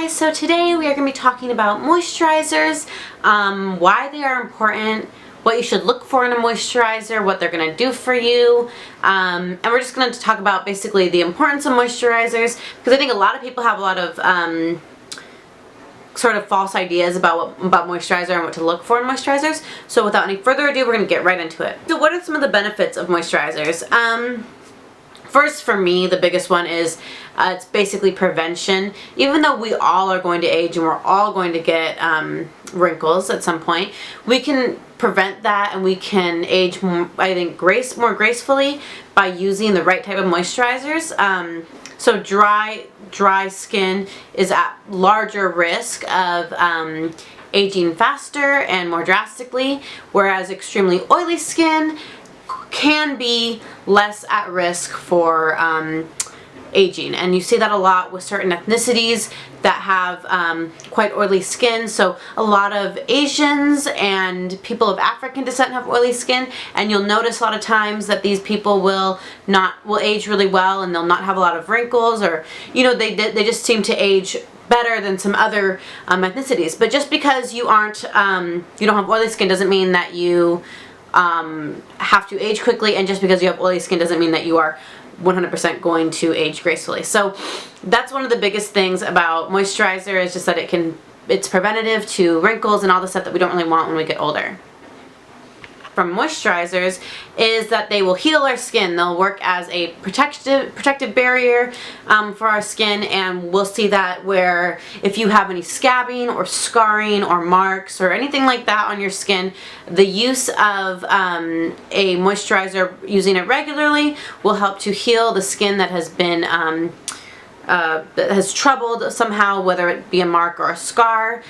guys, so today we are going to be talking about moisturizers, why they are important, what you should look for in a moisturizer, what they're going to do for you, and we're just going to talk about basically the importance of moisturizers, because I think a lot of people have a lot of sort of false ideas about moisturizer and what to look for in moisturizers. So without any further ado, we're going to get right into it. So what are some of the benefits of moisturizers? First, for me, the biggest one is it's basically prevention. Even though we all are going to age and we're all going to get wrinkles at some point, we can prevent that and we can age, I think, more gracefully by using the right type of moisturizers. So dry skin is at larger risk of aging faster and more drastically, whereas extremely oily skin can be less at risk for aging. And you see that a lot with certain ethnicities that have quite oily skin. So a lot of Asians and people of African descent have oily skin, and you'll notice a lot of times that these people will age really well and they'll not have a lot of wrinkles, or they just seem to age better than some other ethnicities. But just because you don't have oily skin doesn't mean that you have to age quickly, and just because you have oily skin doesn't mean that you are 100% going to age gracefully. So that's one of the biggest things about moisturizer, is just that it's preventative to wrinkles and all the stuff that we don't really want when we get older. From moisturizers is that they will heal our skin. They'll work as a protective barrier for our skin, and we'll see that where if you have any scabbing or scarring or marks or anything like that on your skin, the use of a moisturizer, using it regularly, will help to heal the skin that has been that has troubled somehow, whether it be a mark or a scar.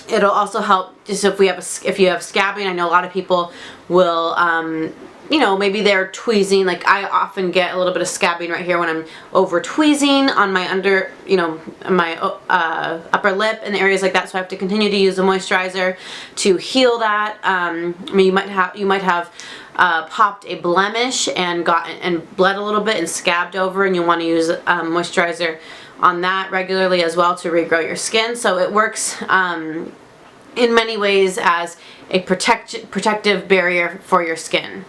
It'll also help just if you have scabbing. I know a lot of people will, maybe they're tweezing. Like, I often get a little bit of scabbing right here when I'm over tweezing on my my upper lip and areas like that. So I have to continue to use the moisturizer to heal that. You might have popped a blemish and bled a little bit and scabbed over, and you want to use moisturizer on that regularly as well to regrow your skin. So it works in many ways as a protective barrier for your skin.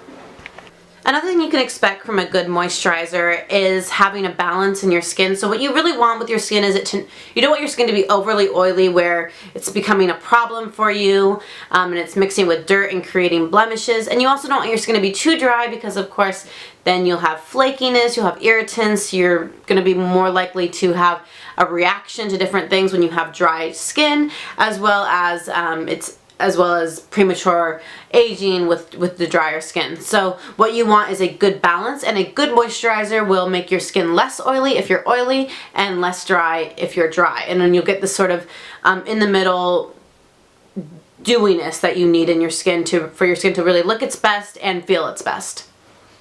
Another thing you can expect from a good moisturizer is having a balance in your skin. So what you really want with your skin is you don't want your skin to be overly oily where it's becoming a problem for you, and it's mixing with dirt and creating blemishes. And you also don't want your skin to be too dry, because of course then you'll have flakiness, you'll have irritants, you're going to be more likely to have a reaction to different things when you have dry skin, as well as premature aging with the drier skin. So what you want is a good balance, and a good moisturizer will make your skin less oily if you're oily and less dry if you're dry. And then you'll get this sort of in the middle dewiness that you need in your skin for your skin to really look its best and feel its best.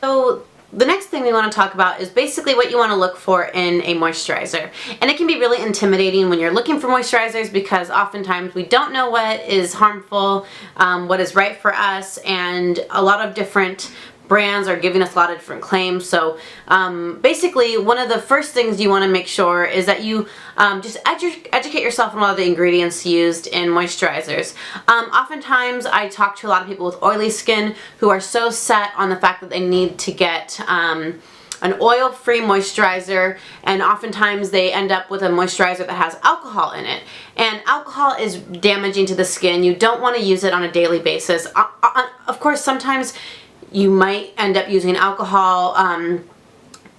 So the next thing we want to talk about is basically what you want to look for in a moisturizer. And it can be really intimidating when you're looking for moisturizers, because oftentimes we don't know what is harmful, what is right for us, and a lot of different brands are giving us a lot of different claims. So basically, one of the first things you want to make sure is that you just educate yourself on a lot of the ingredients used in moisturizers. Oftentimes I talk to a lot of people with oily skin who are so set on the fact that they need to get an oil-free moisturizer, and oftentimes they end up with a moisturizer that has alcohol in it. And alcohol is damaging to the skin. You don't want to use it on a daily basis. Of course, sometimes you might end up using alcohol,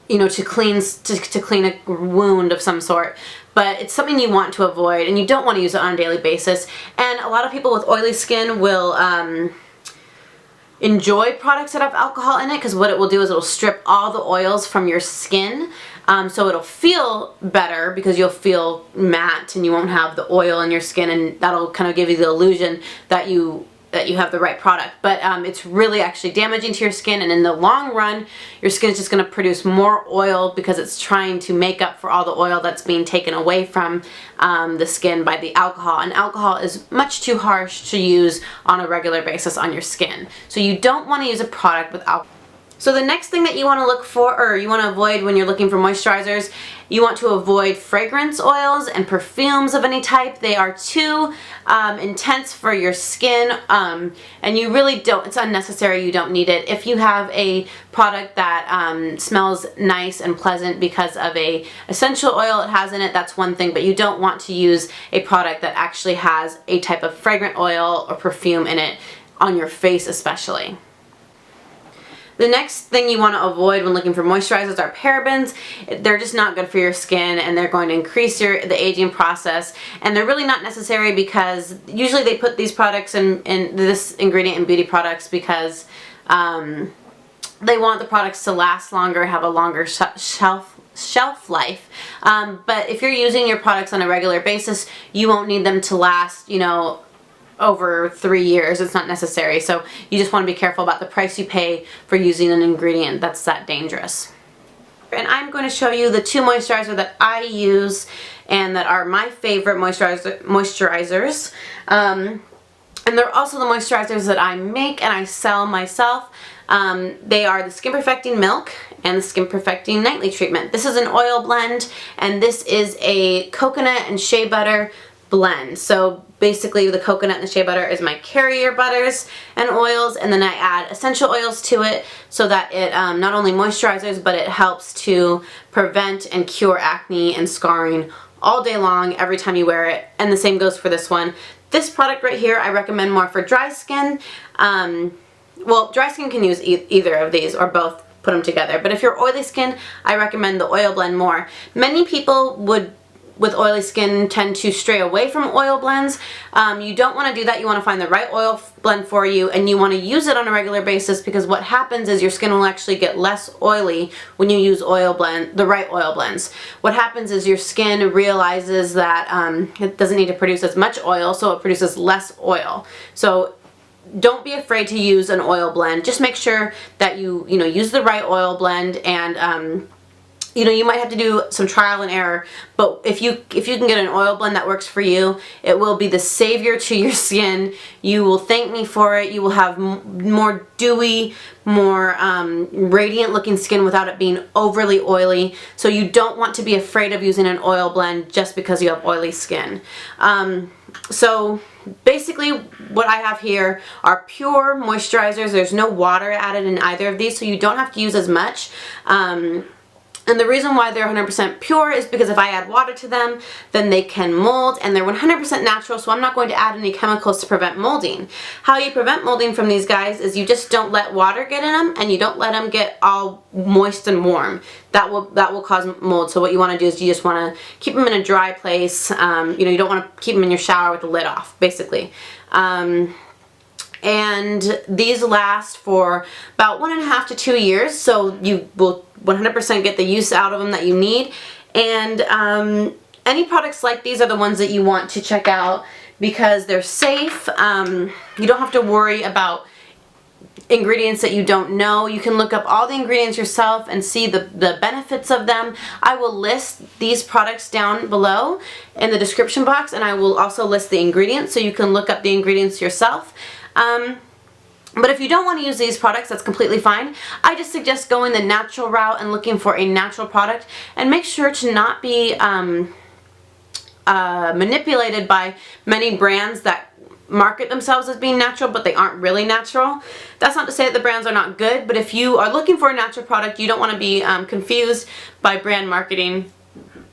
to clean a wound of some sort, but it's something you want to avoid, and you don't want to use it on a daily basis. And a lot of people with oily skin will enjoy products that have alcohol in it, because what it will do is it'll strip all the oils from your skin, so it'll feel better because you'll feel matte and you won't have the oil in your skin, and that'll kind of give you the illusion that you have the right product. But it's really actually damaging to your skin, and in the long run your skin is just going to produce more oil because it's trying to make up for all the oil that's being taken away from the skin by the alcohol. And alcohol is much too harsh to use on a regular basis on your skin. So you don't want to use a product with alcohol. So the next thing that you want to look for, or you want to avoid when you're looking for moisturizers, you want to avoid fragrance oils and perfumes of any type. They are too intense for your skin, and you really don't, it's unnecessary, you don't need it. If you have a product that smells nice and pleasant because of a essential oil it has in it, that's one thing, but you don't want to use a product that actually has a type of fragrant oil or perfume in it on your face especially. The next thing you want to avoid when looking for moisturizers are parabens. They're just not good for your skin, and they're going to increase the aging process, and they're really not necessary because usually they put these products in this ingredient in beauty products because they want the products to last longer, have a longer shelf life. But if you're using your products on a regular basis, you won't need them to last, you know, over 3 years. It's not necessary. So you just want to be careful about the price you pay for using an ingredient that's that dangerous. And I'm going to show you the 2 moisturizers that I use and that are my favorite moisturizers. And they're also the moisturizers that I make and I sell myself. They are the Skin Perfecting Milk and the Skin Perfecting Nightly Treatment. This is an oil blend, and this is a coconut and shea butter blend. So basically the coconut and the shea butter is my carrier butters and oils, and then I add essential oils to it so that it not only moisturizes, but it helps to prevent and cure acne and scarring all day long every time you wear it. And the same goes for this one. This product right here I recommend more for dry skin. Well, dry skin can use either of these or both, put them together. But if you're oily skin, I recommend the oil blend more. Many people with oily skin tend to stray away from oil blends. You don't want to do that. You want to find the right oil blend for you, and you want to use it on a regular basis, because what happens is your skin will actually get less oily when you use the right oil blends. What happens is your skin realizes that it doesn't need to produce as much oil, so it produces less oil. So don't be afraid to use an oil blend. Just make sure that you use the right oil blend, and you might have to do some trial and error, but if you can get an oil blend that works for you, it will be the savior to your skin. You will thank me for it. You will have more dewy, more radiant looking skin without it being overly oily. So you don't want to be afraid of using an oil blend just because you have oily skin. So basically what I have here are pure moisturizers. There's no water added in either of these, so you don't have to use as much. And the reason why they're 100% pure is because if I add water to them, then they can mold, and they're 100% natural, so I'm not going to add any chemicals to prevent molding. How you prevent molding from these guys is you just don't let water get in them, and you don't let them get all moist and warm. That will cause mold. So what you want to do is you just want to keep them in a dry place. You don't want to keep them in your shower with the lid off, basically. And these last for about 1.5 to 2 years, so you will 100% get the use out of them that you need. And any products like these are the ones that you want to check out because they're safe. You don't have to worry about ingredients that you don't know. You can look up all the ingredients yourself and see the benefits of them. I will list these products down below in the description box, and I will also list the ingredients so you can look up the ingredients yourself. But if you don't want to use these products, that's completely fine. I just suggest going the natural route and looking for a natural product, and make sure to not be manipulated by many brands that market themselves as being natural, but they aren't really natural. That's not to say that the brands are not good, but if you are looking for a natural product, you don't want to be confused by brand marketing.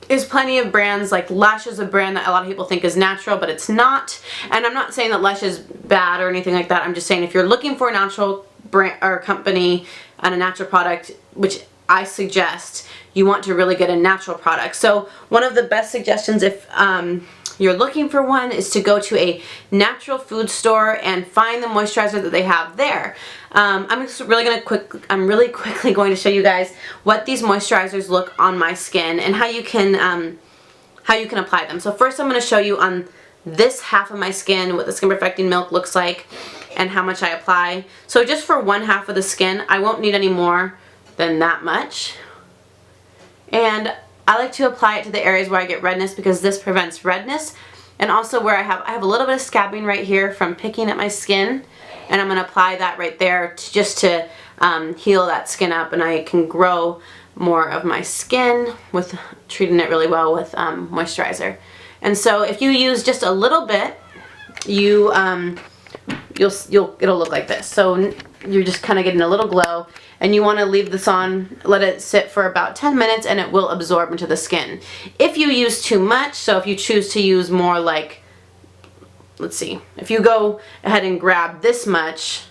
There's plenty of brands, like Lush is a brand that a lot of people think is natural, but it's not. And I'm not saying that Lush is bad or anything like that. I'm just saying if you're looking for a natural brand or company and a natural product, which I suggest, you want to really get a natural product. So one of the best suggestions if you're looking for one is to go to a natural food store and find the moisturizer that they have there. I'm really quickly going to show you guys what these moisturizers look on my skin and how you can apply them. So first I'm going to show you on this half of my skin what the Skin Perfecting Milk looks like and how much I apply. So just for one half of the skin, I won't need any more than that much. And I like to apply it to the areas where I get redness because this prevents redness, and also where I have a little bit of scabbing right here from picking at my skin, and I'm going to apply that right there just to heal that skin up, and I can grow more of my skin with treating it really well with moisturizer. And so if you use just a little bit, it'll look like this. So you're just kind of getting a little glow, and you want to leave this on, let it sit for about 10 minutes, and it will absorb into the skin. If you use too much, so if you choose to use more, like, let's see, if you go ahead and grab this much,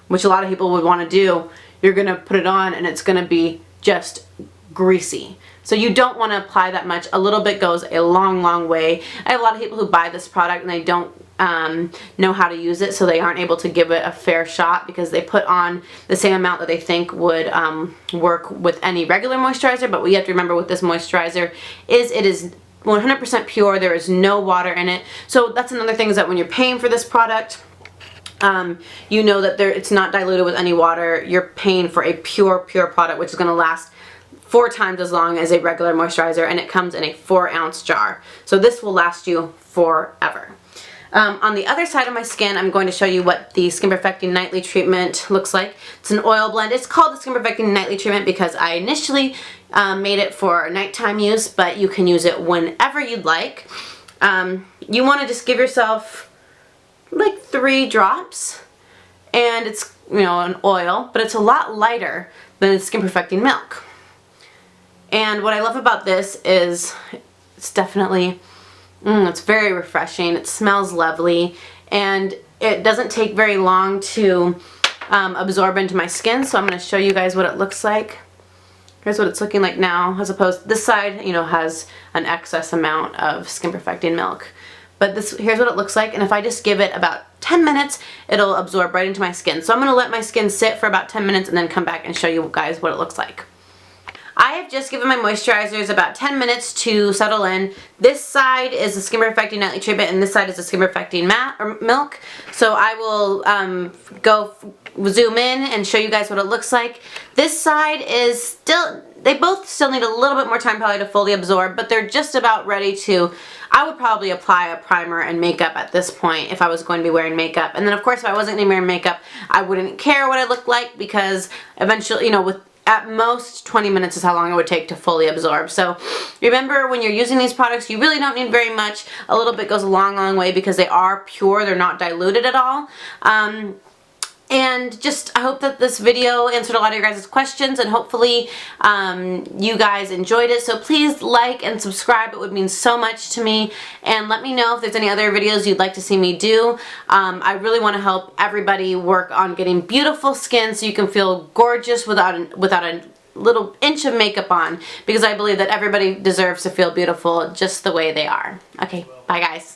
which a lot of people would want to do, you're going to put it on and it's going to be just greasy. So you don't want to apply that much. A little bit goes a long, long way. I have a lot of people who buy this product and they don't know how to use it, so they aren't able to give it a fair shot because they put on the same amount that they think would work with any regular moisturizer. But what you have to remember with this moisturizer is it is 100% pure. There is no water in it. So that's another thing, is that when you're paying for this product, you know that it's not diluted with any water. You're paying for a pure product, which is going to last 4 times as long as a regular moisturizer, and it comes in a 4-ounce jar. So this will last you forever. On the other side of my skin, I'm going to show you what the Skin Perfecting Nightly Treatment looks like. It's an oil blend. It's called the Skin Perfecting Nightly Treatment because I initially made it for nighttime use, but you can use it whenever you'd like. You want to just give yourself like 3 drops, and it's, you know, an oil, but it's a lot lighter than Skin Perfecting Milk. And what I love about this is it's definitely, it's very refreshing. It smells lovely, and it doesn't take very long to absorb into my skin. So I'm going to show you guys what it looks like. Here's what it's looking like now, as opposed to this side, you know, has an excess amount of Skin Perfecting Milk. But here's what it looks like, and if I just give it about 10 minutes, it'll absorb right into my skin. So I'm going to let my skin sit for about 10 minutes and then come back and show you guys what it looks like. I have just given my moisturizers about 10 minutes to settle in. This side is the Skin Perfecting Nightly Treatment, and this side is the Skin Perfecting Milk. So I will go zoom in and show you guys what it looks like. This side is still, they both still need a little bit more time probably to fully absorb, but they're just about ready to. I would probably apply a primer and makeup at this point if I was going to be wearing makeup. And then of course if I wasn't going to be wearing makeup, I wouldn't care what I looked like, because eventually, you know, at most 20 minutes is how long it would take to fully absorb. So remember, when you're using these products, you really don't need very much. A little bit goes a long, long way because they are pure. They're not diluted at all. And just, I hope that this video answered a lot of your guys' questions, and hopefully you guys enjoyed it. So please like and subscribe. It would mean so much to me. And let me know if there's any other videos you'd like to see me do. I really want to help everybody work on getting beautiful skin so you can feel gorgeous without a little inch of makeup on, because I believe that everybody deserves to feel beautiful just the way they are. Okay, bye guys.